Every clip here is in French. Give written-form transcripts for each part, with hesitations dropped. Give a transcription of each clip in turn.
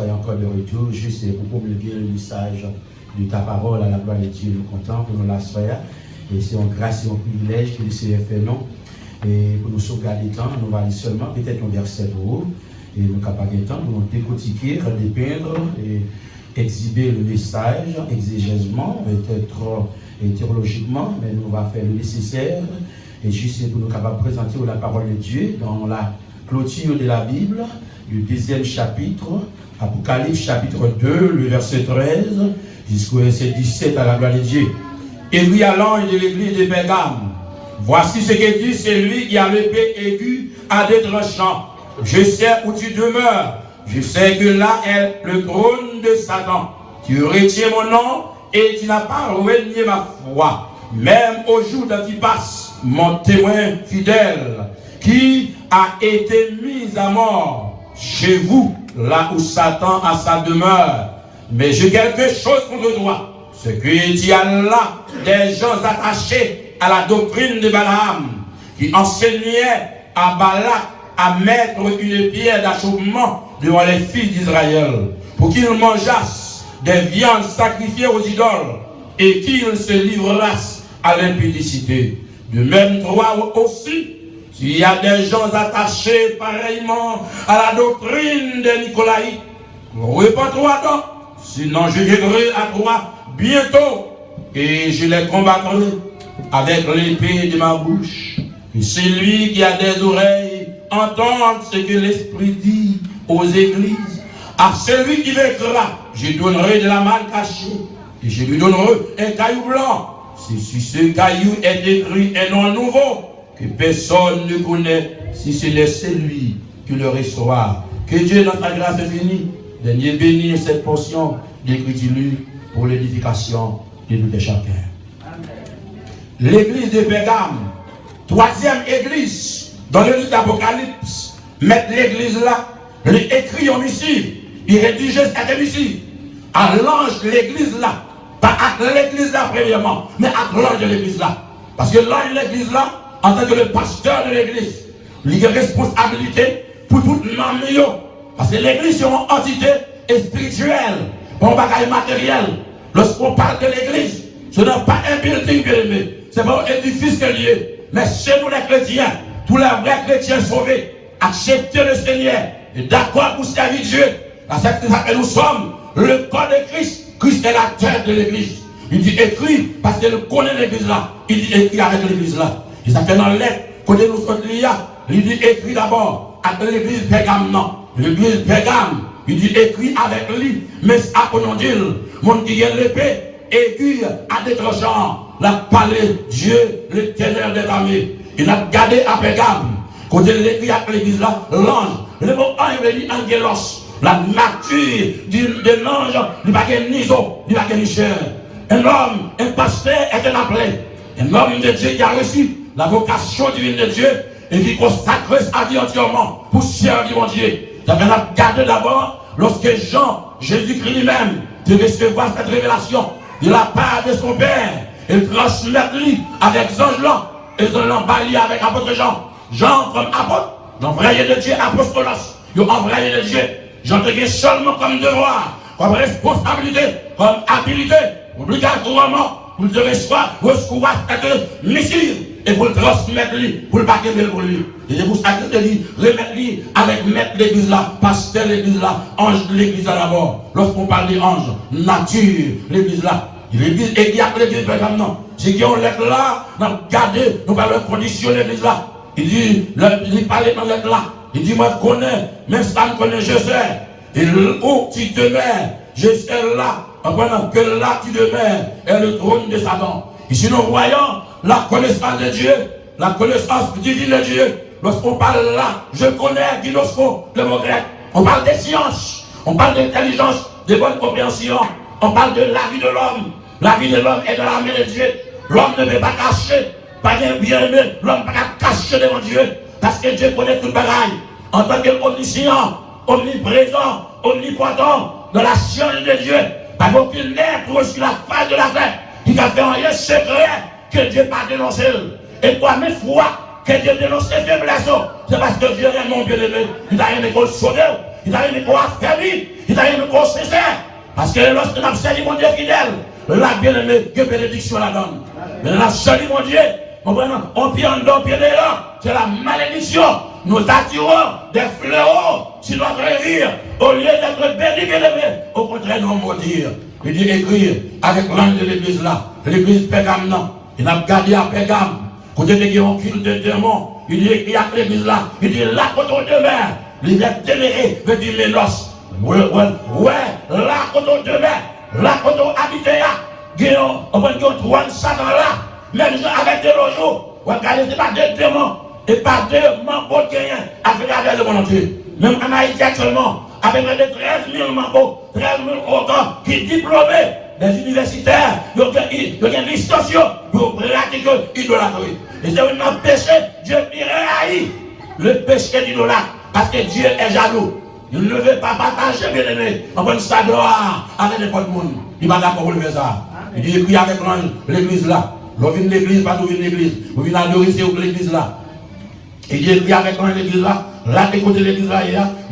soyons encore de retour, juste pour promulguer le message de ta parole à la gloire de Dieu. Nous comptons pour nous l'asseoir. Et c'est une grâce et un privilège que le Seigneur fait nous. Et pour nous sauvegarder le temps, nous allons seulement peut-être un verset pour vous. Et nous sommes capables de temps pour nous décortiquer, redépeindre et exhiber le message exégèsement, peut-être théologiquement, mais nous allons faire le nécessaire. Et juste pour nous capables de présenter la parole de Dieu dans la clôture de la Bible, du 2e chapitre, Apocalypse chapitre 2, le verset 13, jusqu'au verset 17 à la gloire de Dieu. Et lui à l'ange de l'église de Pergame, voici ce que dit celui qui a l'épée aiguë à deux tranchants. Je sais où tu demeures, je sais que là est le trône de Satan. Tu retiens mon nom et tu n'as pas renié ma foi. Même au jour d'Antipas, mon témoin fidèle, qui a été mis à mort chez vous, là où Satan a sa demeure. Mais j'ai quelque chose contre toi. Ce qu'il y a là des gens attachés à la doctrine de Balaam, qui enseignait à Balak à mettre une pierre d'achoppement devant les fils d'Israël, pour qu'ils mangeassent des viandes sacrifiées aux idoles, et qu'ils se livrassent à l'impudicité. De même, toi aussi, s'il y a des gens attachés pareillement à la doctrine des Nicolaïtes, répands-toi donc, sinon je viendrai à toi bientôt, et je les combattrai avec l'épée de ma bouche. Et celui qui a des oreilles, entende ce que l'Esprit dit aux églises. À celui qui vaincra, je donnerai de la manne cachée, et je lui donnerai un caillou blanc. Si sur ce caillou est écrit un nom nouveau, que personne ne connaît, si ce n'est celui qui le reçoit. Que Dieu, dans sa grâce infinie, daigne bénir cette portion d'écriture pour l'édification de nous et chacun. L'église de Pergame, 3e église dans le livre d'Apocalypse, mettre l'église là, il écrit en missive, il rédige cette missive à l'ange de l'église là, pas à l'église là premièrement, mais à l'ange de l'église là. Parce que l'ange de l'église là, en tant que le pasteur de l'église, il a une responsabilité pour tout le monde. Parce que l'église est une entité spirituelle, un bagage matériel. Lorsqu'on parle de l'église, ce n'est pas un building bien aimé, ce n'est pas un édifice que lié. Mais chez nous les chrétiens, tous les vrais chrétiens sauvés, accepter le Seigneur et d'accord pour servir Dieu. Parce que nous sommes le corps de Christ. Christ est la tête de l'église. Il dit écrit parce qu'il connaît l'église là. Il dit écrit avec l'église là. Et ça fait dans l'être, côté nous sommes liés, il dit écrit d'abord avec l'église Pergame, non. L'église Pergame, il dit écrit avec lui, mais à qu'on dit, mon qui a l'épée, aiguë à des tranchants, la parlé Dieu, l'éternel des armées. Il a gardé à Pergame, côté l'écrit avec l'église là, l'ange, le mot ange veut dire angelos, la nature de l'ange, il n'y a pas ni zo, il n'y a pas ni chair. Un homme, un pasteur est un appelé, un homme de Dieu qui a reçu la vocation divine de Dieu et qui consacre sa vie entièrement pour servir mon Dieu. Ça vient la garder d'abord lorsque Jean, Jésus-Christ lui-même, de recevoir cette révélation de la part de son Père et transmettre-lui avec Ange-là et Ange-là avec apôtre Jean. Jean comme apôtre, l'envoyé de Dieu, apostolos, l'envoyé de Dieu. J'entends seulement comme devoir, comme responsabilité, comme habilité, obligatoirement, pour le recevoir, recevoir cette mission et pour le transmettre lui, pour le baquer pour lui. Et c'est pour ça que je dis, remettre lui avec maître l'église là, pasteur l'église là, ange de l'église là d'abord. Lorsqu'on parle d'ange, nature, l'église là, l'église et qui a l'église par exemple non. C'est qu'on l'être là, nous garder, nous parlons de conditions l'église là. Il dit, il parle dans l'être là. Il dit, moi je connais, même si je connais, je sais. Et où tu demeures, je sais là. Pendant que là tu demeures est le trône de Satan. Ici nous voyons la connaissance de Dieu, la connaissance divine de Dieu. Lorsqu'on parle là, je connais Guinosco, le mot grec. On parle des sciences, on parle d'intelligence, de bonne compréhension. On parle de la vie de l'homme. La vie de l'homme est dans la main de Dieu. L'homme ne peut pas cacher, pas bien aimé, l'homme ne peut pas cacher devant Dieu. Parce que Dieu connaît tout le bagaille. En tant qu'omniscient, omniprésent, omnipotent, dans la science de Dieu. Pas aucun être sur la face de la terre qui a fait un rien secret que Dieu n'a pas dénoncé. Et toi, mes fois que Dieu dénonce les faiblesses, c'est parce que Dieu est mon bien-aimé. Il a rien pour le sauver, il a rien pour affaiblir, il t'a une cause sincère. Parce que lorsqu'on a servi mon Dieu fidèle, la bien-aimée, que bénédiction la donne. Mais on a servi mon Dieu, on pied en dos, pied dehors, c'est la malédiction. Nous attirons des fléaux sur notre rire, au lieu d'être bénis, bien-aimés. Au contraire, nous maudire. Il dit écrire avec l'ange de l'église là, l'église Pégame, non. Il a gardé à Pégame, côté de qui ont culte de démons. Il dit écrit avec l'église là, il dit là, côté de mer, les ténérés, veut dire Mélos. Ouais, là, côté de mer, là, côté habité là, on va dire trois Satan là, même avec des logements, regardez, c'est pas deux démons. Et pas deux membres gagnants à travers le monde entier. Même en Haïti actuellement, avec les 13 000 membres, 13 000 organes qui diplômés des universitaires, il y a une distorsion, il y a une idolâtrie. Et c'est un péché, Dieu haït le péché d'idolâtre, parce que Dieu est jaloux. Il ne veut pas partager, bien aimé, en bonne sa gloire avec n'importe monde. Il va d'accord pour le faire ça. Il dit, prie avec l'église là. Vous venez l'église, pas d'où vient l'église. Vous venez adorer, c'est où l'église là. Et Dieu dit avec l'église là, là, écoutez l'église là,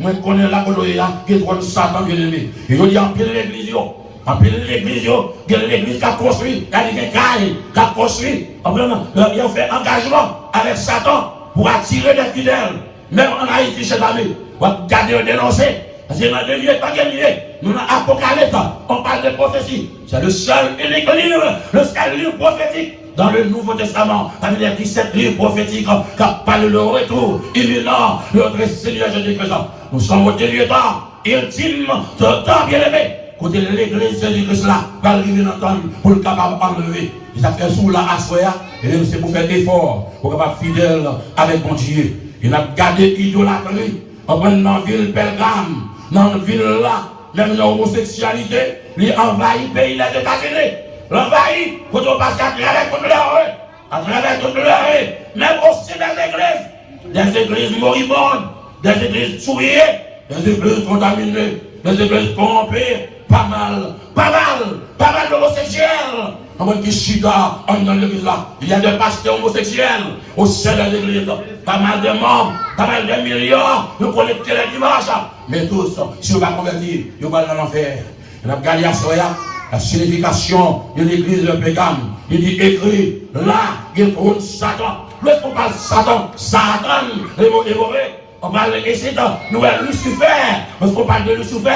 moi je connais la côté là, qui est trop Satan bien aimé. Et je dis en pile l'église, en pile l'église, il y a l'église qui a construit, il y a des cailles qui a construit. Il a fait engagement avec Satan pour attirer des fidèles. Même en Haïti, chez l'ami, on va garder dénoncer. Parce que dans le lieu, pas de lieu. Nous avons Apocalypse, on parle de prophétie. C'est le seul unique livre, le seul livre prophétique. Dans le Nouveau Testament, avec les 17 livres prophétiques qui parlent le retour imminent de notre Seigneur Jésus-Christ. Nous sommes au dernier temps, ultime, temps bien aimé. Côté l'église Jésus-Christ là, va arriver dans le temps pour le capable d'enlever. Il a fait sous la assoya, et c'est pour faire des efforts, pour être fidèle avec mon Dieu. Il a gardé l'idolâtrie. On prend dans la ville Pélgame, dans la ville là, même l'homosexualité, il envahit le pays des États-Unis. L'envahit, quand on passe à travers toute la rue, à travers toute la rue, même aussi des églises moribondes, des églises souillées, des églises contaminées, des églises corrompées, pas mal d'homosexuels. On va dire chita dans l'église là, il y a des pasteurs homosexuels au sein de l'église, pas mal de membres, pas mal de millions, nous collectons les dimanches, mais tous, si on va convertir, on va dans l'enfer. On a gagné à Soya. La signification de l'église de Pégame, il dit écrit, là, il y a trop de Satan. Lorsqu'on parle Satan, les mots dévorés, on parle de Satan, nous sommes Lucifer, parce qu'on parle de Lucifer,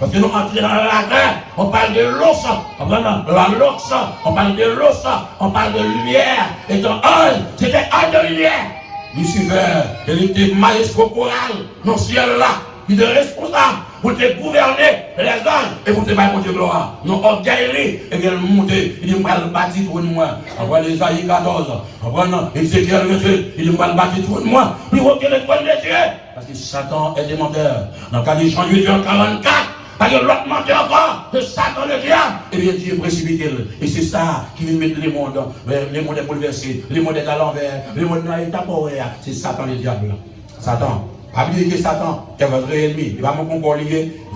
parce que nous entrons dans la terre, on parle de l'os, on parle de la l'ox, on parle de l'os, on parle de lumière, et dans un, c'était un de lumière. Lucifer, il était maïs corporel, dans le ciel là, il est responsable. Pour te gouverner les anges et pour te battre contre gloire. Nous orgueillés et bien monter. Il dit, moi, le bâtir pour moi. Après les Isaïe 14, après Ézéchiel 28, il dit, moi, le bâtir pour moi. Puis, vous le trône de Dieu. Parce que Satan est des menteurs. Dans le cas de Jean 8, 44, parce que l'autre menteur encore, que Satan le diable, et bien Dieu précipite. Et c'est ça qui vient mettre les mondes est bouleversés, les mondes est à l'envers, les mondes est à l'envers. C'est Satan le diable. Satan. Pas oublier que Satan est votre ennemi. Il va me comprendre.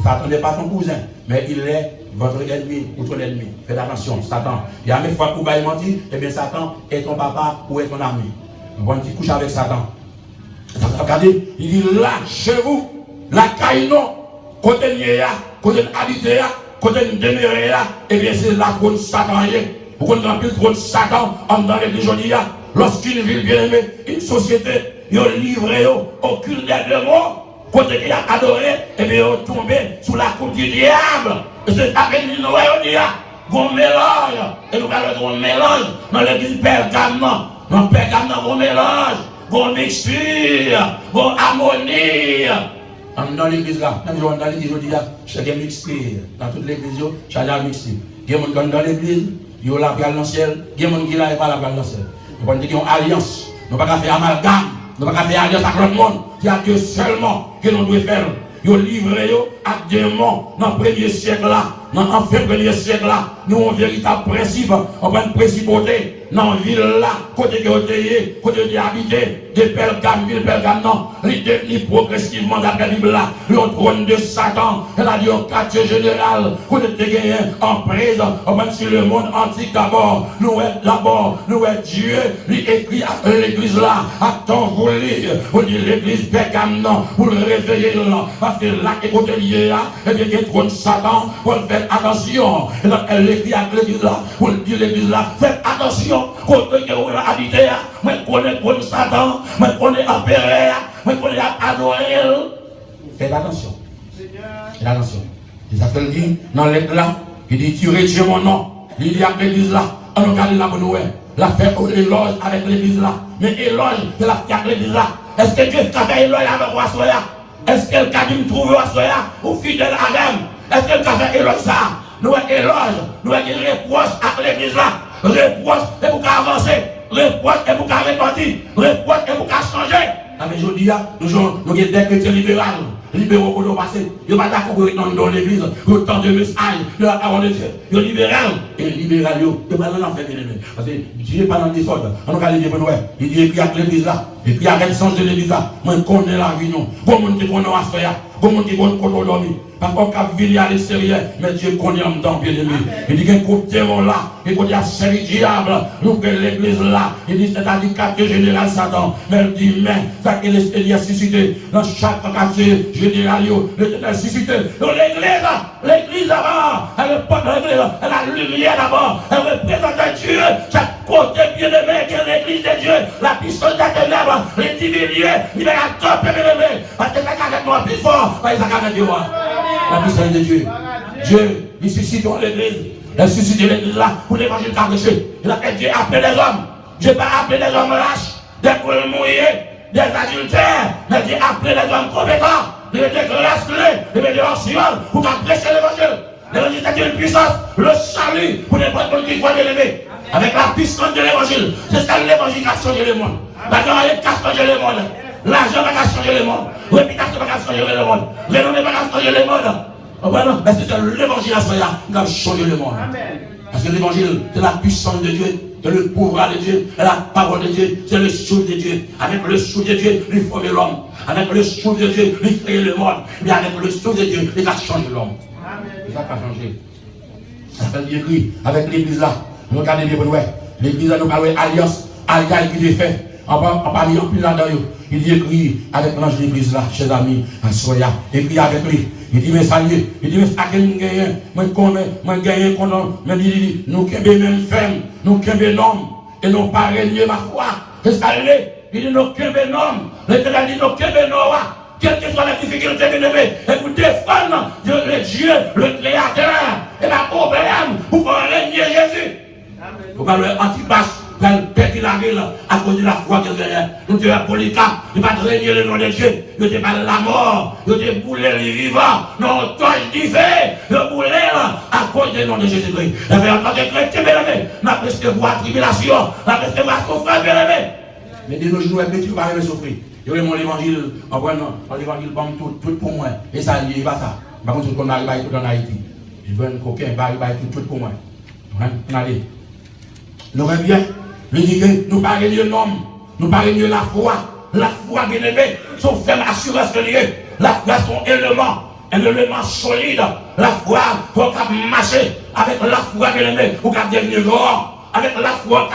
Satan n'est pas ton cousin, mais il est votre ennemi ou ton ennemi. Faites attention, Satan. Il y a même fois pour bailler mentir, et bien Satan est ton papa ou est ton ami. Bon, tu couches avec Satan. Regardez, il dit là, chez vous, la caïnon, côté niéa, côté habité, côté demeuré, et bien c'est là qu'on Satan. Vous comprenez le Satan dans l'église aujourd'hui. Lorsqu'une ville bien aimée, une société, ils ont livré au culte des démons, côté qui a adoré, et bien ils ont tombé sous la coupe du diable. Et c'est ça que nous voyons, qu'on mélange, et nous parlons d'un mélange dans l'église Pélgame, dans Pélgame, qu'on mélange, qu'on mixture, qu'on harmonie. Dans l'église là, dans l'église, on dit là, chacun mixé, dans toute l'église, chacun mixé. Il y a des gens dans l'église, il y a la place dans le ciel, il y a des gens qui n'ont pas la place dans le ciel. Nous avons dit qu'ils ont alliance, nous ne pouvons pas faire amalgame. Nous ne pouvons pas faire alliance avec l'autre monde. Il y a Dieu seulement que nous devons faire. Ils ont livré à démons dans le premier siècle là. Dans le fin premier siècle là. Nous avons un véritable principe. On prend une principauté dans la ville là. Côté qui ont été, côté qui ont habité. de Pergame, ville Pergame, non, il devient progressivement d'après la Bible là, le trône de Satan, elle a dit au quartier général, pour te gagner en prise, même sur le monde antique d'abord, nous est Dieu, lui écrit à l'église là, attends, vous dites l'église Pergame, non, vous le réveillez là, parce que là, écoutez lié là, et bien, il y a le trône de Satan, vous faites attention, et donc elle écrit à l'église là, vous le dites l'église là, faites attention, quand vous habitez là, moi je connais le trône de Satan, moi je connais l'empereur, moi je connais adorer. Faites attention. Faites attention. Et ça fait le dire dans l'être là, il dit tu retires mon nom. Il dit à l'église là, on regarde là pour nous, la faire éloge avec l'église là. Mais éloge, c'est la faire avec l'église là. Est-ce que Dieu a fait éloge avec moi soya? Est-ce qu'elle a dit me trouver à soya ou fidèle à elle? Est-ce qu'elle a fait éloge ça? Nous éloge, nous avons une reproche à l'église là. Reproche et pour avancer. Reproche et pour repartir. Reproche et pour changer. Mais je dis, nous avons des chrétiens libéraux pour nous passer. Ils ne sont pas d'accord dans l'église. Autant de messages de la parole de Dieu. Ils sont libéraux. Et libéraux, ils ne sont pas dans l'enfer. Parce que Dieu n'est pas dans le désordre. On va aller dire, il dit, écrit à l'église là. Et puis arrête de changer l'église là. Moi, je connais la réunion. Comment tu connais la soya? Comment tu connais le dormi? Parce qu'on a vu à l'extérieur, mais Dieu connaît en temps, bien aimé. Il dit qu'il y a un coup de terror là, il dit qu'il y a un diable, nous que l'église là, il dit c'est-à-dire quartier général Satan, mais il dit, mais ça que l'esprit a suscité, dans chaque quartier général, l'éternel a suscité. Donc l'église d'abord, elle est pas dans l'église, elle a la lumière d'abord, elle représente Dieu, chaque côté bien aimé, qui est l'église de Dieu, la puissance des ténèbres, les diminuer, il va la top bien aimé, parce que ça va être moins plus fort, parce que ça va être moins. La puissance de Dieu. Dieu, il suscite dans l'église. Il suscite l'église là pour l'évangile caché. Il a fait Dieu appeler les hommes. Dieu n'a pas appelé les hommes lâches, des poules mouillées, des adultères. Mais Dieu a appelé les hommes compétents. Il a dit que les anciens pour prêcher l'évangile. L'évangile c'est une puissance, le salut pour les personnes qui voient l'élever. Avec la puissance de l'évangile. C'est ça l'évangile qui a changé le monde. Maintenant, il a changé le monde. L'argent va changer le monde. Réputation va changer le monde. Renommée va changer le monde. Mais c'est l'évangile qui va changer le monde. Parce que l'évangile, c'est la puissance de Dieu, c'est le pouvoir de Dieu, c'est la parole de Dieu, c'est le souffle de Dieu. Avec le souffle de Dieu, il former l'homme. Avec le souffle de Dieu, il crée le monde. Mais avec le souffle de Dieu, il va changer l'homme. C'est ça qui va changer. Ça fait écrit avec l'église là. Nous regardons bien, l'église là, nous parlons alliance, alliance qui est fait. On va mis en plus là-dedans. Il dit écrit avec l'ange de l'église là, chers amis, à Soya. Écrit avec lui. Il dit, mais salut. Il dit, mais ça que nous gagnons. Moi, je gagne qu'on mais il dit, nous sommes même femmes, nous sommes hommes, et nous pas régner ma foi. C'est ça, il dit, nous sommes hommes. L'Éternel dit, nous sommes hommes. Quelle que soit la difficulté, et vous défendre le Dieu, le Créateur, et la problème, pour régner Jésus. Vous parlez Antipas. Elle perdit la ville à cause de la foi qu'elle gagnait. Nous étions Polycarpe, il va régner le nom de Dieu. Il était pas la mort, il était boulé les vivants. Non, toi je dis fait, le boulé à cause du nom de Jésus-Christ. Et en tant que chrétien, bien aimé, n'a presque voir tribulation, n'a presque voir souffrance, bien aimé. Mais de nos jours, nous ne pas souffrir. Il y a l'évangile, en prenant l'évangile tout pour moi. Et ça, il va ça. Par contre, on arrive tout en Haïti. Il veut un coquin, il va arriver tout pour moi. On allait. Nous aimons bien. Nous disons que nous parlons de l'homme, nous parlons de la foi bien aimée, son ferme assurance de Dieu, la foi son élément, un élément solide, la foi pour marcher avec la foi bien aimée, pour devenir grand, avec la foi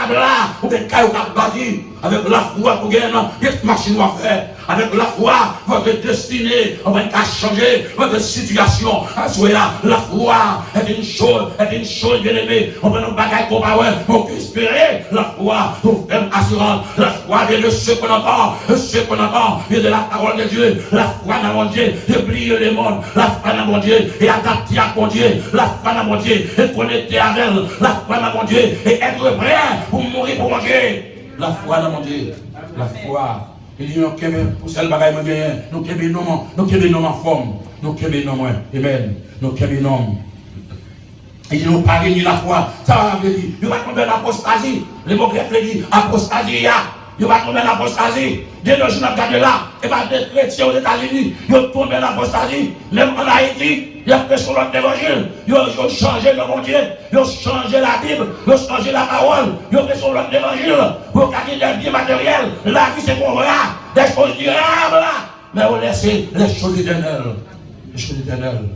pour que caillou bâti, avec la foi pour gagner des machines à faire, avec la foi votre destinée, on va changer votre situation. La foi est une chose bien aimée, on va nous bagailler pour pour espérer la foi, pour faire assurance, la foi vient de ce qu'on entend, vient de la parole de Dieu, la foi dans mon Dieu, oublier le monde, la foi dans mon Dieu, et adapter à mon Dieu, la foi dans mon Dieu, et connecter à elle, la foi dans mon Dieu, et être prêt pour mourir pour mon Dieu. La foi dans mon Dieu, la foi. Il dit, pour celle bagaille, nous sommes en forme, nous sommes en amen, nous sommes en il dit, nous parlons de la foi, ça va dire, nous va tomber l'apostasie, les mots grecs disent, apostasie, il va tomber dans l'apostasie. Dès le jour où on regarde là, et bien des chrétiens aux États-Unis, ils ont tombé dans l'apostasie. Même en Haïti, ils ont fait sur l'autre évangile. Ils ont changé le bon Dieu, ils ont changé la Bible, ils ont changé la parole, ils ont fait sur l'autre évangile. Pour gagner des biens matériels, la vie c'est pour là, des choses durables là. Mais on laisse les choses éternelles. Les choses éternelles.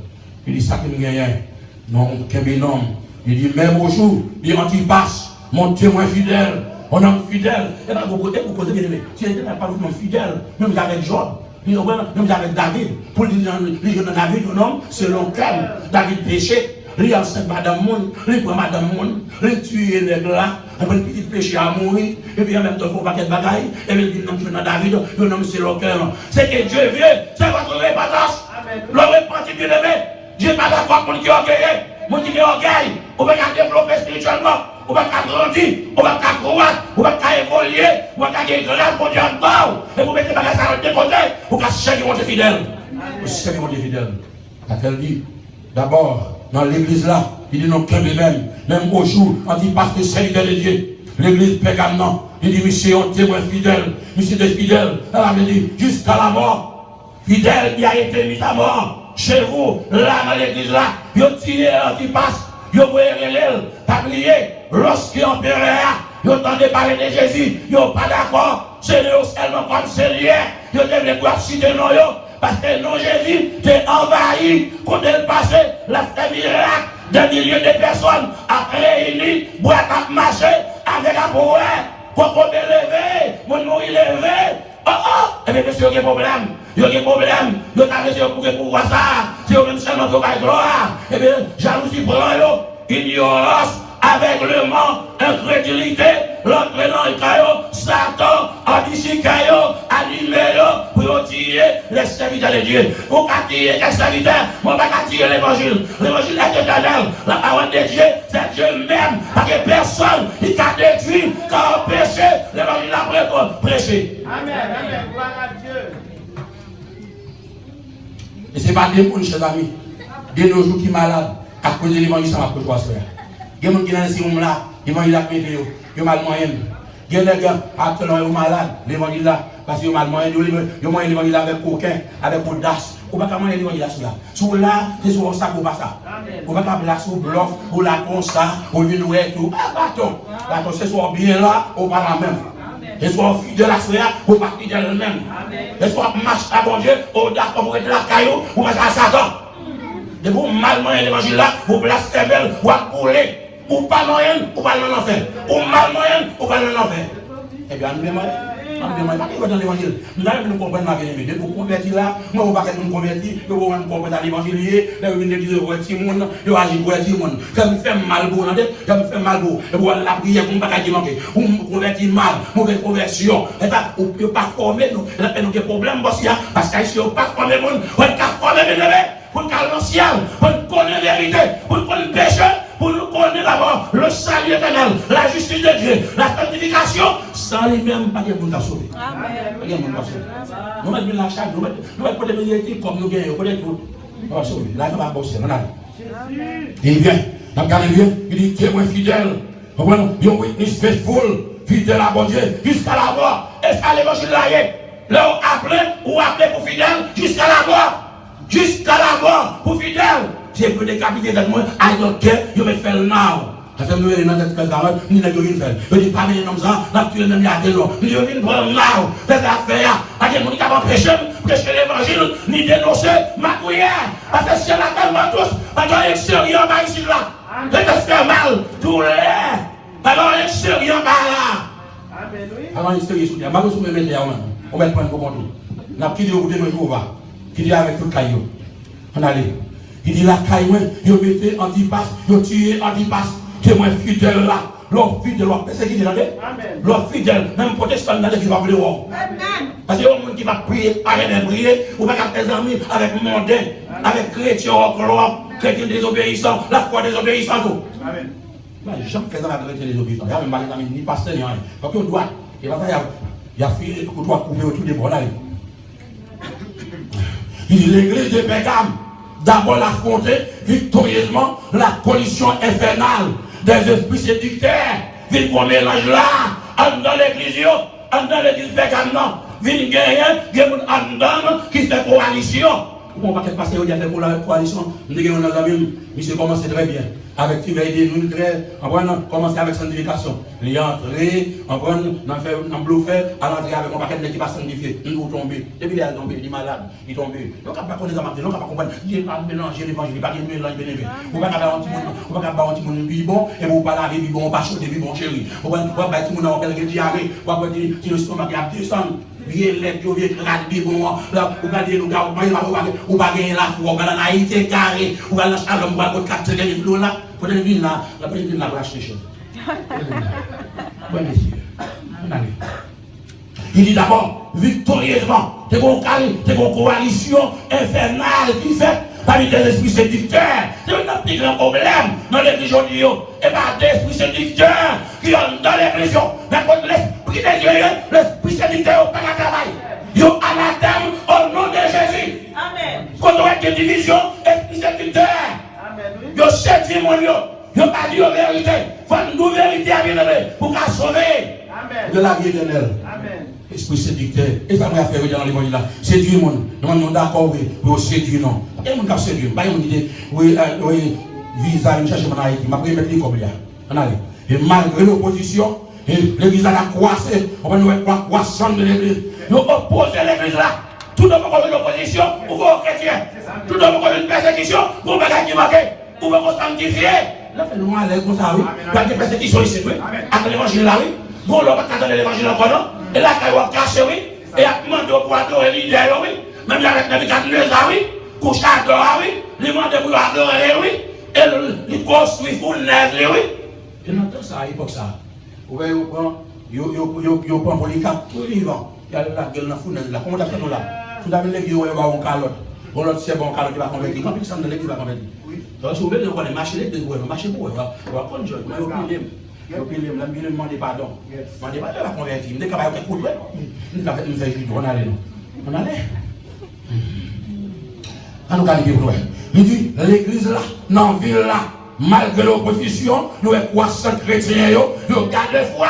Il dit ça qui me gagne. Non, qu'un homme. Il dit même au jour, il dit Antipas, mon témoin fidèle. On homme fidèle. Et bien, vous posez bien aimé. Si il n'était pas un fidèle, même avec Job, même avec David, pour lui dire David, un homme, selon Clem, David péché. Il enceinte Madame Moun, il prend Madame Moun, il tue les là, il un petit péché à mourir, et puis en même temps, il faut pas qu'elle bagaille, et puis il dit non, je suis David, le nom c'est le cœur. C'est que Dieu vient, c'est votre repentance. Le repentir bien aimé. Dieu n'est pas d'accord pour qui est orgueilleux. Mon qui est orgueil, on va développer spirituellement, on va grandir, on va croître, on va évoluer, on va gagner grâce pour Dieu encore. Et vous mettez pas ça de côté, vous cherchez mon Dieu fidèle. Vous cherchez mon Dieu fidèle. Quand elle dit, d'abord, dans l'église là, il dit non, que même au jour, on dit parce que c'est de Dieu. L'église Pergamon, il dit, monsieur, on témoin fidèle, monsieur des fidèles. Elle avait dit, jusqu'à la mort, fidèle qui a été mis à mort. Chez vous, là, dans l'église là, ils ont tiré Antipas, ils ont voyé l'île, tablier, lorsqu'ils ont péré, ils ont entendu parler de Jésus, ils n'ont pas d'accord, c'est eux seulement comme Seigneur, ils ont développé pour citer non, parce que non Jésus t'est envahi, quand elle passait, la fait miracle, des milliers de personnes, après réuni, boîte à marcher, avec la bourre, quand on est levé, mon nom il est levé. Et bien, monsieur, il y a des problèmes. Il y a des problèmes. Il y a des problèmes pour voir ça. C'est au même seulement que la gloire. Et bien, jalousie prend ignorance, aveuglement, incrédulité, l'entraînement le caillot, Satan, ambitieux caillot, animé pour tirer les serviteurs de Dieu. Pour pas tirer les serviteurs, on va pas tirer l'évangile. L'évangile est éternel. La parole de Dieu, c'est Dieu même. Parce que personne qui a détruit, qui a péché, l'évangile après prêché. Amen, amen, gloire à Dieu. Et ce n'est pas des gens, chers amis, de nos jours qui sont malades, à cause de l'évangile, ça va pour toi, frère. Il y a des gens qui sont dans ces moments-là, l'évangile a pété, ils ont mal moyen. Il y a des gens qui sont malades, l'évangile là, parce qu'ils ont mal moyen, ils ont moyen l'évangile avec aucun, avec audace. On ne peut pas moyen l'évangile là. Sur là, c'est sur ça pour pas ça. On ne peut pas placer au bluff, ou la comme ça, ou une ouée, tout. Bâton, c'est soit bien là, ou pas la même. Et soit fidèle à cela, ou pas fidèle elle-même. Et soit marche à bon Dieu, ou d'accord pour être la caillou, ou pas à Satan. De vous mal moyen l'évangile là, ou blasphémer, ou à couler. Ou pas moyen, ou pas dans l'enfer. Ou mal moyen, ou pas dans l'enfer. Eh bien, nous demandons. Pas dans l'évangile. Nous allons nous comprendre ma bien-aimée. De vous convertir là, moi, on va pas nous convertir, de vous comprendre dans l'évangile, de vous dire, vous êtes Simon, vous agissez pour être Simon. Ça me fait mal beau, ça me fait mal beau. Et vous allez la prière, vous ne pouvez pas dire manquer. Vous me convertissez mal, mauvaise conversion. Et ça, vous ne pouvez pas former, nous. Et là, nous avons des problèmes, parce qu'ici, on ne peut pas former, vous ne pouvez pas former, pour le calme ciel, pour connaître la vérité, pour connaître le péché. Pour nous connaître d'abord le salut éternel, la justice de Dieu, la sanctification, sans lui-même, pas de monde à sauver. Pas de monde à sauver. Nous mettons la charge, nous mettons des vérités comme nous gagnons, peut-être tout. On va sauver. Là, on va bosser. Il vient, dans le cas bien, il dit témoin fidèle. Your witness faithful, fidèle à bon Dieu, jusqu'à la mort. Et ça, l'évangile là, leur appelé pour fidèle, jusqu'à la mort. Jusqu'à la mort, pour fidèle. J'ai pu décapiter dans moi, I don't care, you may fail now. Parce que nous, nous avons fait ça, nous n'avons rien fait. Je dis pas, mais nous avons tué même la télé. Nous avons fait now. Faites affaire. Parce que nous n'avons pas prêché l'évangile, ni dénoncer ma prière. Parce que si elle a tellement tous, parce qu'on est sérieux ici là. Je te fais mal, tout l'air. Parce qu'on est sérieux là. Alors, il est sérieux. Je vais vous mettre là. On va le prendre pour tout. Nous avons quitté au bout de nous, qui dit avec tout le caillou. On allait. Il dit la caille, il mettait Antipas, il tué Antipas, témoin fidèle là, l'homme fidèle, c'est qui dit là, l'homme fidèle, même protestant qui va prier. Parce qu'il y a un monde qui va prier, arrêter de prier, ou pas faire des amis avec mondain, avec chrétien, chrétien désobéissant, la foi désobéissant, tout. Amen. Jean fait ça avec chrétien désobéissant, il y a même pas ni pasteur ni rien. Donc on doit, il y a filé, on doit couvrir autour des bras là. Il dit l'église de Pergame. D'abord affronter victorieusement la collision infernale des esprits séducteurs. Vite pour mélange là, dans l'église, dans l'église Pécamnan, vient gagner, il y a un homme qui fait coalition. On va passer au diable pour la coalition. Nous avons nos amis, monsieur commence très bien. Avec qui va aider nous très, on va commencer avec sanctification. Il est entré, on va faire un bluffé, à l'entrée avec un paquet qui va sanctifier. Nous tomber. Depuis il est tombé, il est malade, il est tombé. Donc, on ne peut pas connaître ça, on ne peut pas comprendre. Il n'est pas mélangé l'évangile, il n'est pas mélangé l'évangile. On ne peut pas avoir un petit monde bon, et vous ne pouvez pas laver bon, pas chaud, bon chéri. On ne peut pas avoir un petit monde dans quelqu'un diarrhée, on ne peut pas dire que le stomac a descendu. Bien l'aide, bien crade, bon, là, vous regardez nous, vous pas gagner la foi, vous allez Haïti carré, vous allez à l'homme, vous allez capter les flots là, vous allez venir là, la première ville là, vous allez acheter chose. Bon, messieurs, on allez. Il dit d'abord, victorieusement, c'est une coalition infernale qui fait parmi des esprits séducteurs. C'est un petit grand problème dans l'église aujourd'hui. Et pas des esprits séducteurs qui ont dans l'église. Mais contre l'esprit de Dieu, l'esprit séducteur au pas de travail. Ils ont anathème au nom de Jésus. Amen. Quand on a des divisions, esprit séducteur. Amen. Ils ont séduit mon Dieu. Ils n'ont pas dit la vérité. Il faut une vérité à bien pour qu'à sauver de la vie éternelle. Amen. Esprit séducteur. Et ça m'a fait dans l'évangile là. Séduire mon. Nous sommes d'accord pour séduire non. Et mon cap séduire. Pas mon dit oui visa une cherche mon Haïti. M'a pris mettre comme là. On allait. Et malgré l'opposition, l'église a croissé. On va nous voir croissance de l'église. Nous opposons l'église là. Tout le monde a une opposition pour vos chrétiens. Tout le monde a une persécution pour vos bagages qui manquent. Pour vous sanctifier. Là, nous allons comme ça, oui. Il y a des persécutions ici, oui. Avec l'évangile là, oui. Bon, on va pas donner l'évangile encore, non. Et là, quand on va cacher, oui. Et à demander pour adorer l'idée, oui. Même avec Nebuchadnezzar, oui. Pour adorer, oui. Il demande pour adorer, oui. Et il construit pour neige, oui. Et dans tout ça, à l'époque, ça. Vous voyez, vous prend pour les cap, tout vivant. Il y a la gueule dans la fournaise là. Comment tu as fait là? Tout à fait, les vieux, on va en calotte. Bon, l'autre, c'est bon, calotte qui va convertir. Quand il s'en de l'église, va convertir. Donc, si vous voulez, on va marcher les deux, on va marcher pour eux. On va prendre joie. On va prendre les il me demande pardon. Demandez pardon, on va convertir. Dès qu'on va faire coup de nous allons faire juger. On allait, non? On allait. On nous calme pour nous. Il dit, l'église là, dans la ville là, malgré l'opposition, nous sommes croissants chrétiens, nous gardons la foi.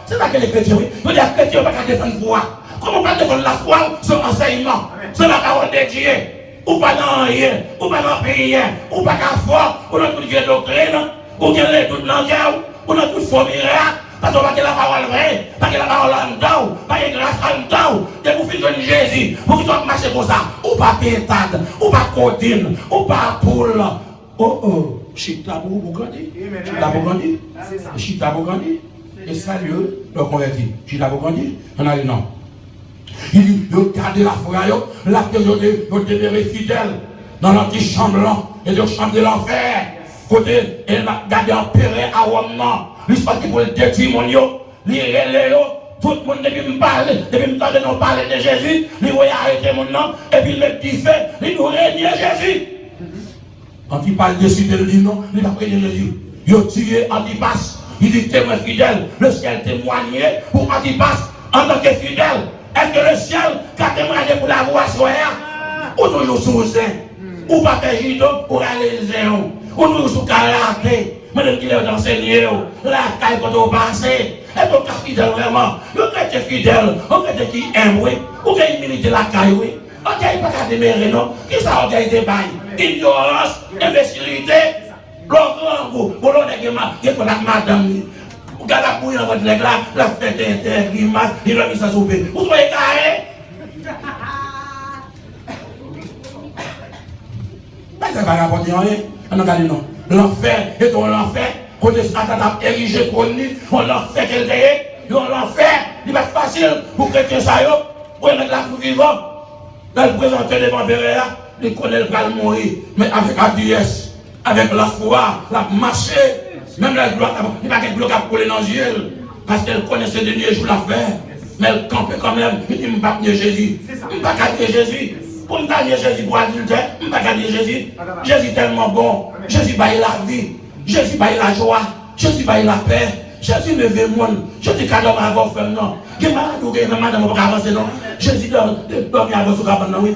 C'est ça que les chrétiens, oui. Nous, les chrétiens, on ne peut pas défendre la foi. Comment on peut défendre la foi? C'est l'enseignement, c'est la parole de Dieu. Ou pas dans rien, ou pas dans rien, ou pas qu'à fort, ou dans toute doctrine, ou bien les doutes dans le cœur, ou dans toute forme miracle, parce qu'on va que la parole vraie, parce que la parole en dedans, parce que la grâce en dedans, dès que vous faites de Jésus, vous qui marcher comme ça, ou pas pétade, ou pas codine, ou pas poule. Oh, chita pour grandir, chita pour grandir, chita pour grandir, et sérieux, le converti, chita pour grandir, on a dit non. Il dit, gardez la foi, la théorie, vous demeurez fidèles dans l'antichambre et le chambre de l'enfer. Côté, et gardez empéré à Rome, l'histoire qui pour le détruire mon yo, tout le monde depuis me parler, depuis me tenter de parler de Jésus, il va arrêter mon nom, et puis le petit fait, il nous régner Jésus. Quand il parle de suite, il dit non, il n'a pas pris Jésus. Il a tué Antipas, il dit témoin fidèle, le ciel témoignait pour Antipas en tant que fidèle. Est-ce que le ciel, quand témoigné pour la voix ou toujours sous zin, ou pas faire judo pour aller zéro, ou toujours sous karaté, madame qui est enseigné, la caille quand on passe, est-ce qu'on est fidèle vraiment? On est fidèle, on est qui aime, oui, ou qui milite la caille, oui, on n'est pas qu'à démérer, non, qui ça on été bail, ignorance, imbécilité, l'autre goût, pour l'on est que madame. Regarde la bouille dans votre nègre là, la fête est grimace, il a mis ça sauver. Vous soyez carré? Mais ça va rapporter rien. On a gardé non. L'enfer est dans l'enfer. Quand Satan a érigé pour nous, on l'enfer qu'elle est. L'enfer, il va être facile pour quelqu'un ça y est. Pour mettre la vie vivante. Là, le présenter devant Béréa, il connaît le pas mourir. Mais avec la pièce, avec la foi, la marcher. Même la gloire, il n'y a pas de gloire pour les yeux. Parce qu'elle connaissait de Dieu, je l'ai fait. Mais elle campait quand même. Il dit, je ne vais pas gagner Jésus. Je ne vais pas gagner Jésus. Pour me gagner Jésus pour adultère, je ne vais pas gagner Jésus. Jésus est tellement bon. Jésus baille la vie. Jésus baille la joie. Jésus baille la paix. Jésus me veut moi. Jésus cadeau à avoir fait non. Il m'a dit que madame va avancer non. Jésus donne à votre cabane oui.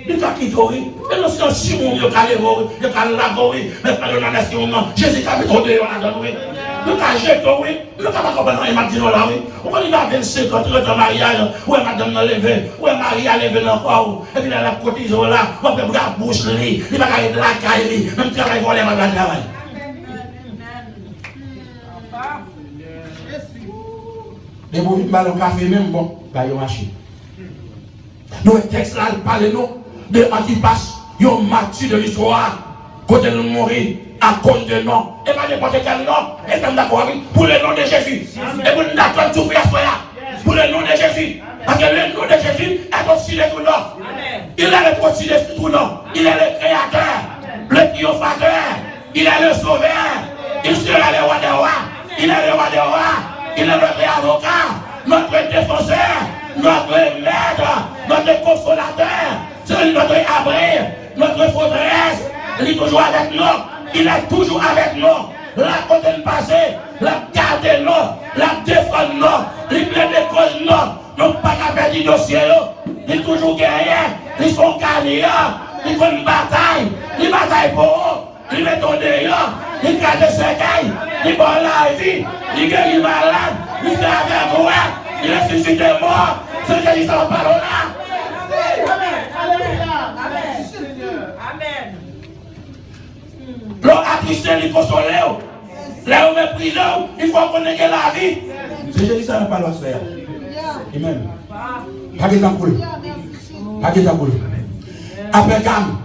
Il t'a quitté oui. Et non sinon si mon Dieu calé oui, il calé la oui. Mais pas de la nation non. Jésus t'a mis trop de on a donné oui. Nous avons jeté, oui. Nous avons compris, il m'a dit, là, oui. On y va 25 ans, 30 ans mariage, où est madame dans levé, où est Marie à lever encore, et puis là, la cotise là, on peut regarder bouche, il va garder la caille, même travail, on va faire travail. Les bons mal au café, même bon, bah, ils marché. Nous, le texte là, parle nous de Antipas, ils ont martyr de l'histoire, côté de mourir à cause de nom, et pas n'importe quel nom, et ça me d'accord pour le nom de Jésus. Et pour nous d'accord tout pour le nom de Jésus. Parce que le nom de Jésus est au-dessus de tout nom. Il est au-dessus de tout nom. Il est le créateur, le triomphateur, il est le sauveur, il sera le roi des rois, il est le roi des rois, il est notre avocat, notre défenseur, notre maître, notre consolateur, celui notre abri, notre forteresse. Il est toujours avec nous. Il est toujours avec nous. La côté passé, la garde nous, la défend nous, il plaît de cause nous. Donc pas qu'à perdre du dossier. Il est toujours guerrier. Ils sont gagnants. Ils font une bataille. Ils bataillent pour eux. Ils mettent au dehors. Ils gardent le cercueil. Ils font la vie. Ils guérissent malade. Ils font avec moi. Ils ressuscitent mort. C'est ce qu'ils sont par là. Alléluia. Amen. L'on attristé, il faut soler. Là où est prison, il faut connaître la vie. C'est Jésus, ça n'a pas le faire. Amen. Pas de temps. Pas de temps. Après Gam,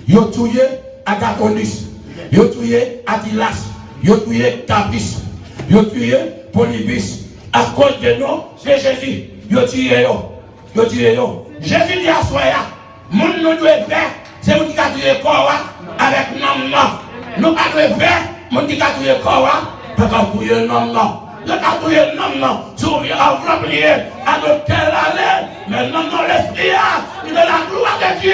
ils ont tué Agathonus, ils ont tué Attilas, ils ont tué Capis, ils ont tué Polybus. À cause de nous, c'est Jésus. Ils ont tué eux. Ils ont tué eux. Jésus dit à Soya, mon nom doit faire, c'est vous qui avez tué corps avec nom non. Nous avons fait, mon dit qu'à tuer corps, pas qu'à tuer nom non. Nous avons tué nom non. Sur enveloppe liée à notre telle allée, mais non, non, l'esprit il est la gloire de Dieu.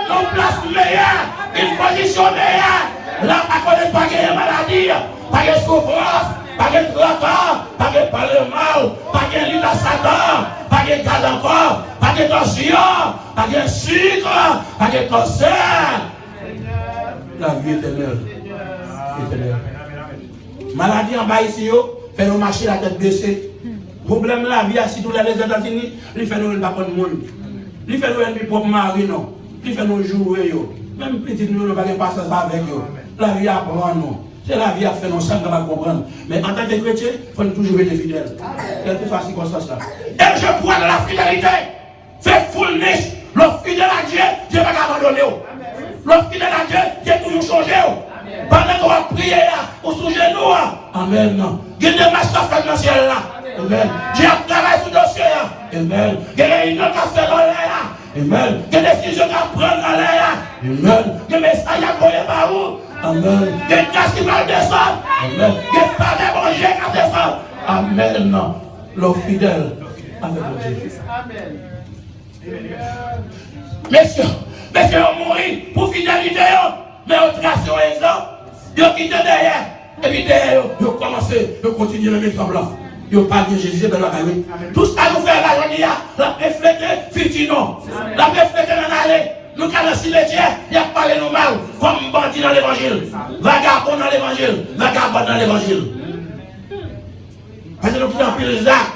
Une place meilleure, une position meilleure. Là, à cause de pas de maladie, pas de souffrance, pas de trottoir, pas de mal, pas de lit à Satan, pas de gaz encore, pas de tension, pas de sucre, pas de cancer. La vie éternelle. Maladie en bas ici, fait nous marcher la tête baissée. Problème la vie, si tous les États-Unis, il fait nous ne pas de monde. Il fait nous un propre mari, non. Il fait nous jouer, même petit nous ne pas passer avec eux. La vie apprend nous. C'est la vie à faire nos sang qu'on va comprendre. Mais en tant que chrétien, il faut toujours être fidèle. Quelle que soit la circonstance là. Et je crois dans la fidélité. C'est fullness. Le fidèle à Dieu, Dieu va t'abandonner. Le fidèle à Dieu, Dieu toujours changé. Pendant qu'on va prier ou sous genoux. Amen. Il y a des masters dans le ciel là. Amen. Dieu a travaillé sur le dossier. Amen. Il y a une autre affaire dans l'air. Amen. Il y a des décisions à prendre dans l'air. Amen. Il y a des messages à envoyer par où. Amen. Il y a des grâces qui vont descendre. Amen. Il y a des parents de manger qui descendent. Amen. Le fidèle avec Jésus. Amen. Messieurs, on mourit pour fidélité. Mais on trace un exemple. Ils ont quitté derrière. Et puis derrière, ils ont commencé, ils ont continué le même semblant. Ils ont parlé de Jésus dans la famille. Tout ce qu'on nous fait là, on y a, la reflété, fitino. La reflété dans l'allée. Nous, quand on les dieux, il a parlé nous mal, comme bandit dans l'évangile. Vagabond dans l'évangile. Vagabond dans l'évangile. Parce que nous quittons plus les actes.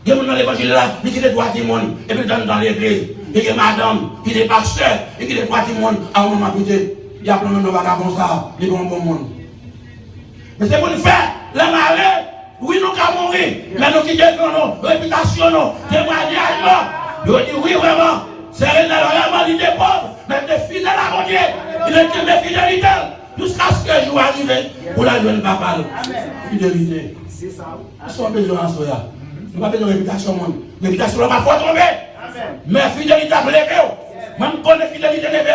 Il y a dans l'évangile là, il quitte trois monde. Et puis dans l'église, il y a madame, il est pasteur, il quitte trois monde. À un moment donné, il y a plein de vagabonds ça, les bons monde. Mais c'est pour nous faire le malheur. Oui, nous allons mourir, mais nous quittons nos réputations, nos témoignages. Nous disons oui, vraiment, c'est réellement l'idée pauvre, mais des fidèles à mon Dieu. Il est de fidélité. Jusqu'à ce que je arrive pour la jeune papa. Fidélité. C'est ça. Nous sommes besoin de ça. Nous n'avons pas besoin de réputation. Réputation, on va pas tomber. Mais fidélité à lever. Même pour la fidélité de lever,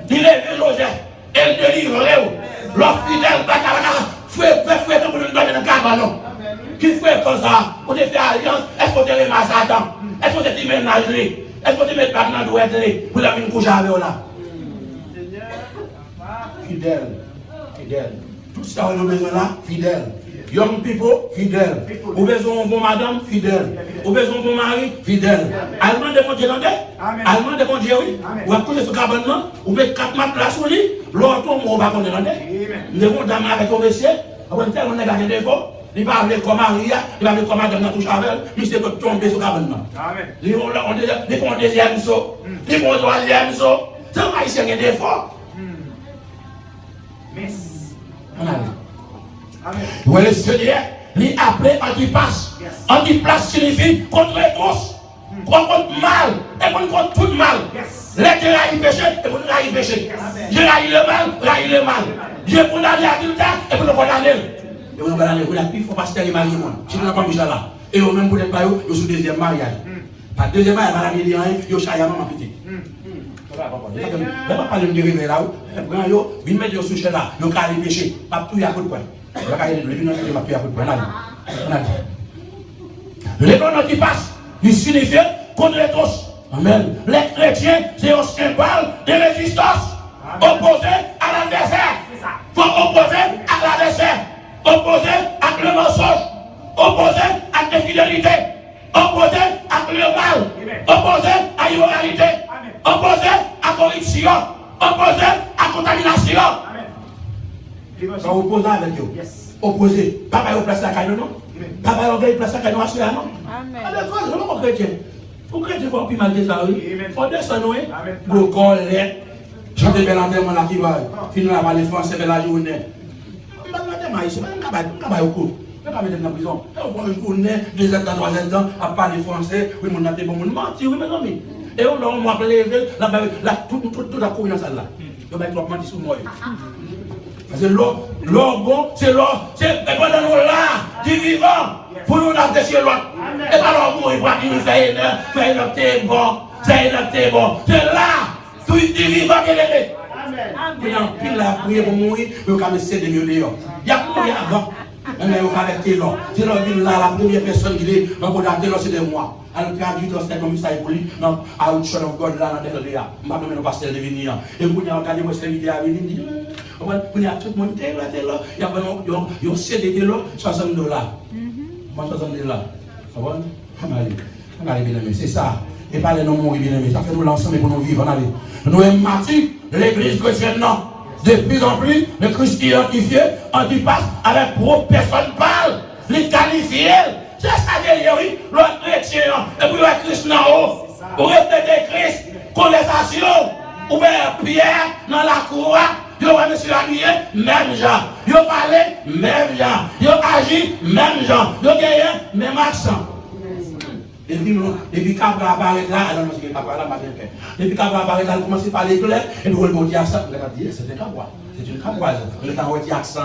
il est logé. Elle délivre. Leur fidèle, fouet pour nous donner un cabanon. Qui fait comme ça? Pour te faire alliance, est-ce que tu es à Satan? Est-ce que tu es ménager? Est-ce que tu mets pas dans le douette pour la venir coucher avec là? Fidèle. Fidèle. Tout ça, on a besoin là, fidèle. Young people, fidèle. Ou besoin de bon madame, fidèle. Ou besoin de bon mari, fidèle. Allemand de mon Dieu, allemand de mon Dieu, oui. Ou à cause de ce cabanon, ou met 4 matins là sur lui, l'autre, on va connaître. Nous avons dame avec un monsieur, On va tellement négatif des fois. Il va aller comme Maria, il va aller comme Madame dans tout Chavel, il s'est tombé sur cabane. Amen. Il prend un deuxième saut, il prend un troisième saut. C'est un haïtien qui a des fois. Vous le Seigneur, il appelé Antipas. Antipas signifie contre tous, contre mal, et contre tout mal. Les gens raillent péché, et pour nous raillent péché. Je raille le mal. Je condamne l'adultère, et pour nous condamner. Et vous avez il faut pasteur et marié moi. Si vous n'avez pas mis ça là. Et vous même pour les paillots, vous êtes deuxième mariage. Par deuxième mariage, madame dit rien, vous avez maman petit. Je ne vais pas parler de réveil là. Vous venez mettre sous chez là, vous avez péché. Pas tout y a coup de poing. Vous avez le vin de ma pierre à coup de poing. Les noms qui passent, ils signifient contre les tous. Amen. Les chrétiens, c'est un symbole de résistance opposé à l'adversaire. Il faut opposer à l'adversaire. Opposé à le mensonge, opposé à l'infidélité, opposé à le mal, opposé à l'immoralité, opposé à la corruption, opposé à la contamination. Ça oppose avec eux. Opposé. Papa est au place de la caille, non? Papa est au place de la caille, non? Amen. Alors, je ne sais pas chrétien. Pour chrétien, il faut plus mal de ça, oui. Il faut descendre, oui. Vous collez. Chantez bel enterrement là qui va. Finir la parler français de la journée. Je ne vais pas mettre dans la prison. On est 2 ans, 3 ans, à parler français. Oui, mon athée, bon, mon menti, oui, mes amis. Et on m'a levé, toute la cour dans celle-là. Je vais trop mentir sur moi. Parce que l'or bon, c'est l'or, c'est pendant nous là, du vivant, pour nous avoir des l'autre. Et pas l'or bon, il va dire, faire une thé bon, c'est là, tout du vivant qui est levé. Puis dans pile la prière pour mourir, vous avez essayé de mieux dehors. Il y a mouru avant. Mais vous avez Taylor. Taylor vient là, la première personne qui dit, on va Taylor, c'est de moi. Alors, traduit dans cette commissaire pour lui, non, Outshot of God là, dans le là. Je vais passer de venir. Et vous avez regardé votre serviteur à venir, il dit, vous avez tout le monde Taylor. Il y a vraiment, il y a CD Taylor, $60. Moi, $60. Ça va? On a bien aimé, c'est ça. Et pas les noms mourir bien aimé. Ça fait nous l'ensemble pour nous vivre. On a nous sommes martyrs, l'église chrétienne, non. De plus en plus, le Christ identifié, Antipas, avec propre personne parle, les qualifiés. C'est ça qui est, oui, l'autre chrétien, et puis le Christ en haut. Pour refléter Christ, conversation, ou bien Pierre dans la cour, il va monsieur habillé, même gens. Il va parler, même gens. Il va agir, même gens. Il va gagner, même accent. Depuis Cabra apparaît là, alors je ne sais pas là, depuis Cabra apparaît là, il commence à parler clair, et puis on dit accent, on va dire, c'est un Cabra, c'est une Cabroise. On est en dit accent,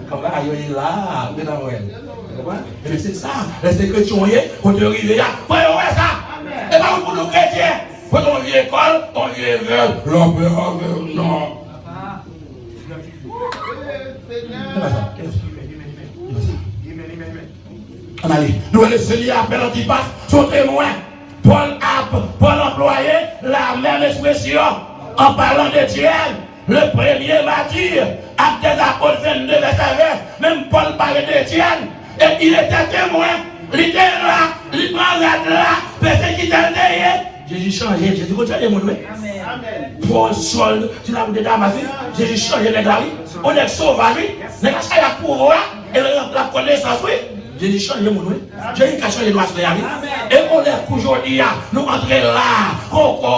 comme là, il est là, on est dans le. Et c'est ça, les chrétiens, quand tu arrives là, il faut voir ça. Et pas pour nous chrétiens, quand on vit l'école, on vit l'école, l'opéra, non. On allait. Nous, le Seigneur appelle Antipas, son témoin. Paul employé la même expression en parlant d'Étienne, le premier martyr, acte des apôtres 22, verset 20. Même Paul parlait d'Étienne, et il était témoin. Il était là, il parlait là, persécuté derrière. Jésus changé, Jésus continue mon nom. Paul, Saul, tu l'as vu de Damascus, Jésus changé les gars, on est sauvage, on est à la pouvoir, et la connaissance, oui. Jésus change mon nom. Jésus a changé nos aspects. Et on est aujourd'hui, nous entrons là, on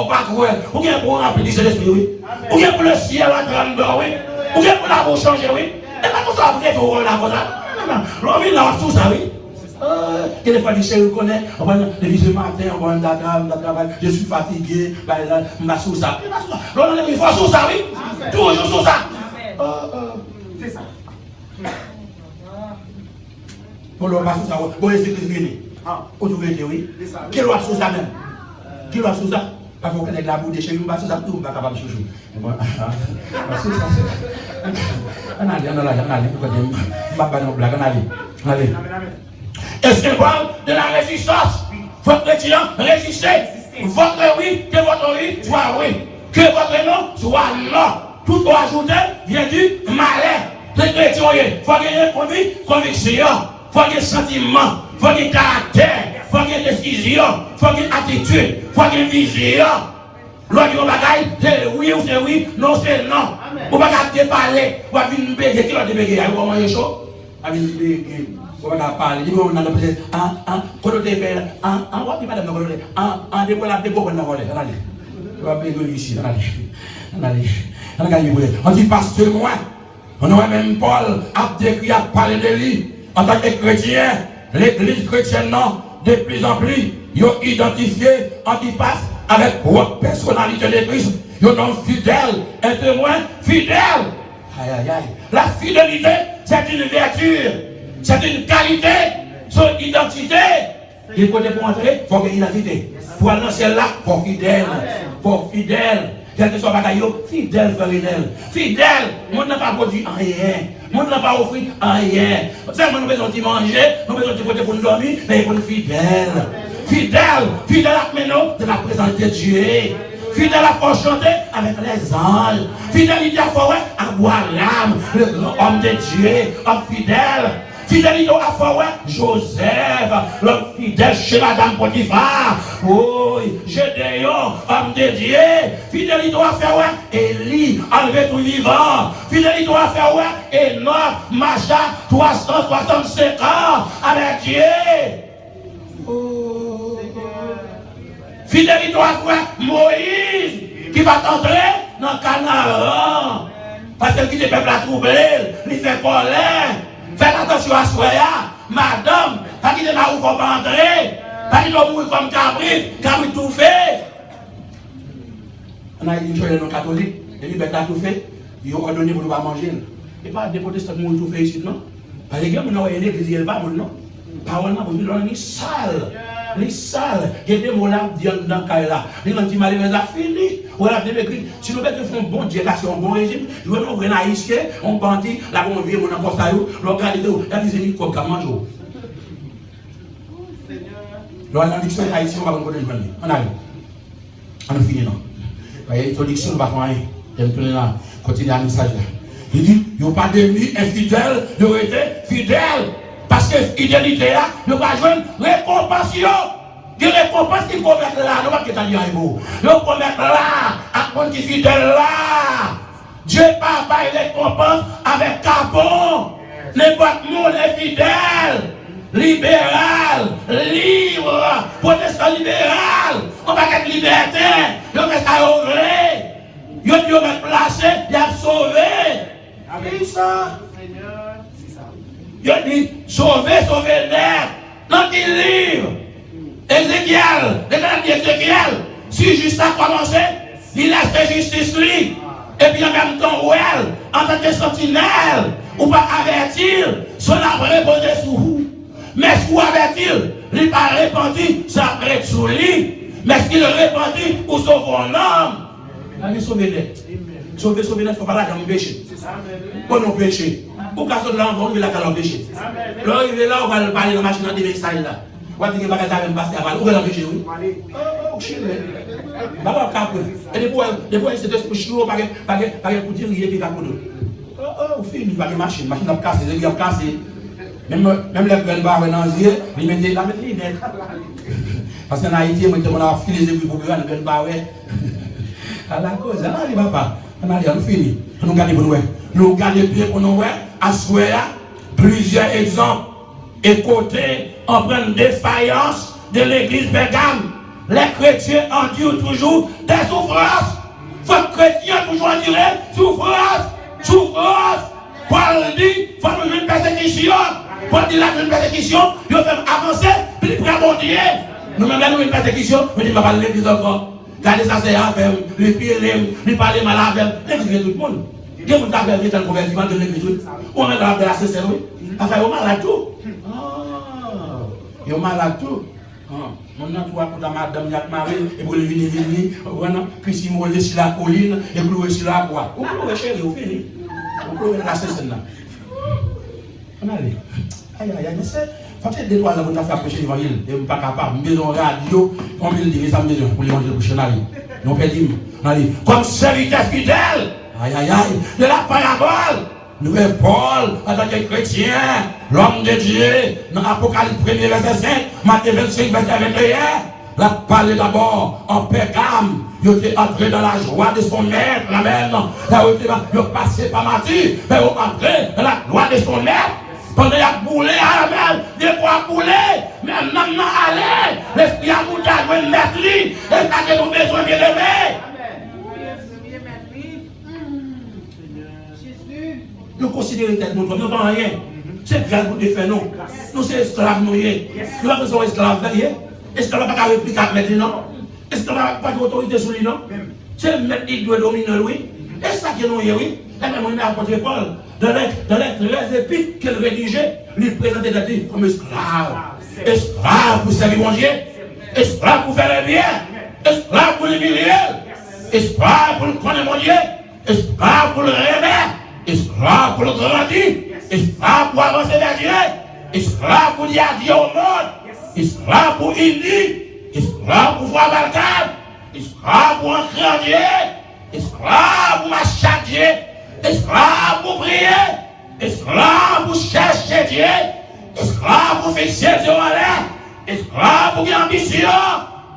va voir, ou bien pour remplir de l'esprit, oui. Ou bien pour le ciel à grandeur, oui. Ou bien pour la bouche changer, oui. Et pas pour ça, après, pour la cosa. L'homme, il a tout ça, oui. Il n'est pas dit, je connais, on va le ce matin, on va travail, je suis fatigué, on va sous ça. L'homme, il faut sous ça, oui. Toujours sous ça. C'est ça. Pour le passer ça, pour les églises venir. Pour tout venir, oui. Qui l'a sous ça même? Qui l'a sous ça? Parce qu'on connaît la boue de chez nous, parce que ça, tout le monde n'est pas capable de chouchou. On allait, on allait. Et c'est bon de la résistance. Votre chrétien, résistez. Votre oui, que votre oui soit oui. Que votre non soit non. Tout doit ajouter vient du malin. Les chrétiens, il faut gagner conviction. Il faut qu'il sentiment, il faut qu'il caractère, il faut qu'il décision, il faut qu'il attitude, il faut qu'il vision. L'autre bagaille, c'est oui ou c'est oui, non c'est non. Vous ne pouvez pas parler, vous avez une bégaye, qui va te bégayer, vous manger chaud. avec l'idée on va parler, il on a peut-être côté faire on va dire madame côté dépôt la dépôt on va voler allez on va payer ici allez on dit pasteur moi on a même Paul a décrit à parler de lui en tant que chrétien l'église chrétienne non de plus en plus ils ont identifié Antipas avec votre personnalité de Christ ils sont fidèles un témoin fidèle. Aïe. La fidélité, c'est une vertu, c'est une qualité, son identité. Il faut pour entrer, il faut qu'il y ait une identité. Pour aller dans celle-là, il faut fidèle. Quel que soit le bagaille, fidèle, fidèle. Mon n'a pas produit rien. Mon n'a pas offert rien. C'est nous besoin de manger, nous besoin de côté pour nous dormir, mais il faut être fidèle. Fidèle à maintenant de la présence de Dieu. Fidèle à faire chanter avec les anges. Fidélité à faire à boire l'âme, le grand homme de Dieu, homme fidèle. Fidélité à faire Joseph, l'homme fidèle chez Madame Potiphar. Oui, Gédéon, homme de Dieu. Fidélité à faire Élie, enlevé tout vivant. Fidélité à faire Enoch, Macha, 365 ans avec Dieu. Fidélité à faire Moïse, qui va entrer dans Canaan. Parce que qui est peuple à troubler, il fait colère. Faites attention à soi, madame, pas qu'il est là où il ne faut pas entrer, pas qu'il doit mourir comme cabri tout fait. On a une chose dans les catholiques, les libertés tout fait, ils ont ordonné pour ne pas manger. Et pas des protestants qui ont tout fait ici, non? Parce que les gens qui ont une église, ils ne pas non? Parole, ils ont sale. Les salles, il y a des mots là, dans le cas là. Les gens qui m'ont dit, fini. Ou alors, si nous faisons bon Dieu, un bon régime, nous avons un haïtien, on bandit, là, on vient, on a un poste, on regarde, il y a des ennemis qui ont mangé. Lors de l'addiction haïtien, on va vous donner on arrive. On a fini, non? Vous voyez, l'addiction, on va faire rien. Je vais continuer à message là. Il dit, ils n'ont pas devenu infidèles, ils ont été fidèles. Parce que fidélité là, nous va jouer récompense. Des récompenses qui vont mettre là, nous va pas dire un mot. Nous vont mettre là, à compte qui fidèle là. Dieu pas récompense avec capon. N'importe monde est fidèle, libéral, libre, protestant libéral. On va être libertin, on reste à ouvrir. Dieu va placer, il a sauvé. Amen. Ça. Il dit, sauvez l'air. Dans quel livre? Ézéchiel, le dernier Ézéchiel, si juste à commencer, il laisse fait justice lui. Et puis en même temps, elle, en tant que sentinelle, ou pas avertir, son après reposer sous vous. Mais ce qu'on avertir, il pas répandu, ça après sous lui. Mais ce qu'il répandu, pour sauver un homme. Allez sauver l'air. Sauver l'air, il ne faut pas la gamme péché. Pour nous pécher. Pour qu'à ce là, on va la gamme péché. Là, il est là, on va parler dans la machine de message là. On va dire que les bagages même passer avant. Où est la péché? Oh, chez lui. Et des fois, c'est des chevaux, pas pour dire qu'il y a des capots. Oh, fini, pas de machine. Machine a cassé, les gars ont cassé. Même les grands barres dans les yeux, ils mettent les lunettes. Parce qu'en Haïti, on a filé les pour grands barres. À la cause, on n'arrive pas. On arrive, on finit. Nous gardons pour nous. Nous gardons bien pour nous. À souhait, plusieurs exemples. Et côté, on prend une défaillance de l'église Bergame. Les chrétiens endurent toujours des souffrances. Il faut que les chrétiens toujours endurer souffrance. Paul dit, il faut nous une persécution. Paul dit là, une persécution, il faut avancer, puis il faut Dieu. Nous-mêmes, là, nous une persécution, nous disons, pas l'église encore. Regardez ça, c'est avec le pire, lui parler mal avec l'église de tout le monde. Il y a des gens qui ont fait un convertissement de l'église. On est dans la CCR, oui. Enfin, on a mal à tout. Ils ont mal à tout. On a trois pour la madame Yak Marie, et pour le venir, puis si vous sur la colline, et vous sur la bois. Vous pouvez chérie, vous finissez. Vous pouvez la CCR là. On a allé. Aïe, mais c'est. Faut que des trois ans pour faire prêcher l'évangile. Et pas capable. Maison radio, combien de livres ça me dit pour l'évangile pour chenali. Nous perdons. On a dit, comme serviteur fidèle. Aïe, de la parabole. Nous avons Paul, en tant que chrétien, l'homme de Dieu, dans l'Apocalypse 1er verset 5, Matthieu 25 verset 21, la parlé d'abord en Pergame, il était entré dans la joie de son maître, amen. Il est passé par Matthieu, mais il est entré dans la joie de son maître. Pendant qu'il a boulé à la mer, des fois boulé, mais maintenant allez, l'esprit a monté à jouer mettre lui, et ça que nous besoin bien aimer. Nous considérons que nous ne faisons rien. C'est grave pour défaire nous. Nous sommes esclaves, nous ne sommes esclaves. Esclaves n'a pas de réplique à mettre, non? Esclaves n'a pas d'autorité sur lui, non? C'est le maître qui doit dominer, oui. Et ça que nous, oui. Et même, on a apporté Paul. Dans les 13 épîtres qu'elle rédigeait, lui présentait d'être comme esclave. Esclave pour servir mon Dieu. Esclave pour faire le bien. Esclave pour l'humilier. Esclave pour le connaître mon Dieu. Esclave pour le rêver. Esclave pour le grandir. Esclave pour avancer vers Dieu. Esclave pour dire adieu au monde. Esclave pour unir. Esclave pour voir Balkan. Esclave pour entrer en Dieu. Esclave pour marcher à Dieu. Esclave pour prier. Esclave pour chercher Dieu. Esclave pour fixer Dieu en l'air. Esclave pour avoir ambition.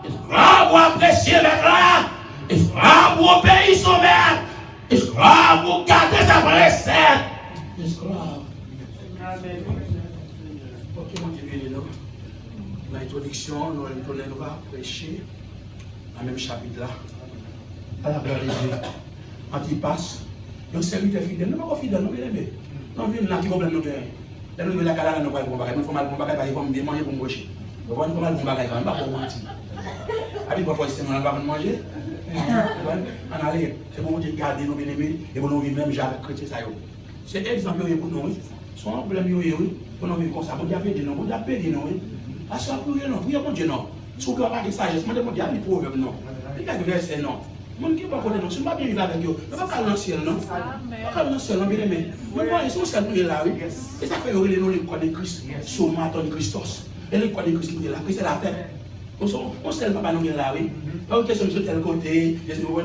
Esclave pour apprécier les grands. Esclave pour obéir son maître. Esclave pour garder sa recette. Esclave. Ok, mon Dieu, béni, nous. L'introduction, nous va prêcher dans le même chapitre là. À la gloire de Dieu. Antipas. Donc, serviteur fidèle. Nous ne sommes pas fidèles, nous ne sommes pas. Nous venons là, qui problème nous gagnons. Nous venons là, nous ne sommes pas bon. Nous sommes mal bon bagage, nous sommes manger pour manger. Nous sommes mal bon bagage, nous ne sommes pas bon mentir. Avec parfois, si nous ne pas manger, on allait, c'est pour nous garder nos bien-aimés et pour nous vivre même avec chrétien. C'est exemple pour nous. Son problème, pour nous vivre comme ça. Pour nous appeler, nous, pour nous appeler, nous. À ce moment-là, nous prions pour Dieu, non. Si vous avez des sagesses, je demande à des proverbes, non. Il y a des versets, non. Mon qui va côté non, si on va bien vivre avec eux, on va pas dans le ciel, non. On va pas dans le ciel, non, bien aimé. Mais moi, ils sont seuls là, oui. Et ça fait que nous les croix de Christ, sur maton de Christos. Et les croix de Christ, nous là, c'est la tête. On sait pas nous là, oui. Pas une question de tel côté, je suis bon,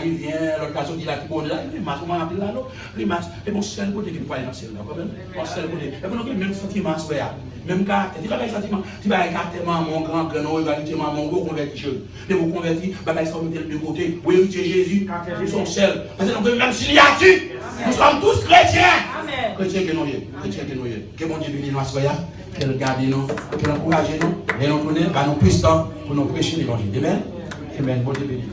il vient, l'autre personne qui l'a qui bon là, il marche, on appelle là, il marche. Et mon seul côté qui nous voit dans le ciel, là, quand même. Mon seul côté. Et puis nous avons même sentiment, même caractère. Tu vas avoir sentiment, tu vas avoir caractère, mon grand, rivalité, mon gros converti. Et vous convertis, bagaille ça, vous mettez de côté. Oui, c'est Jésus, ils sont seuls. Parce que nous même s'il y a tu, nous sommes tous chrétiens. Chrétiens que nous sommes, chrétiens que nous sommes. Que mon Dieu bénisse nous, qu'elle garde nous, qu'elle encourage nous, et nous tourne, nous puissons pour nous prêcher l'évangile. Amen. Amen. Bon Dieu bénisse.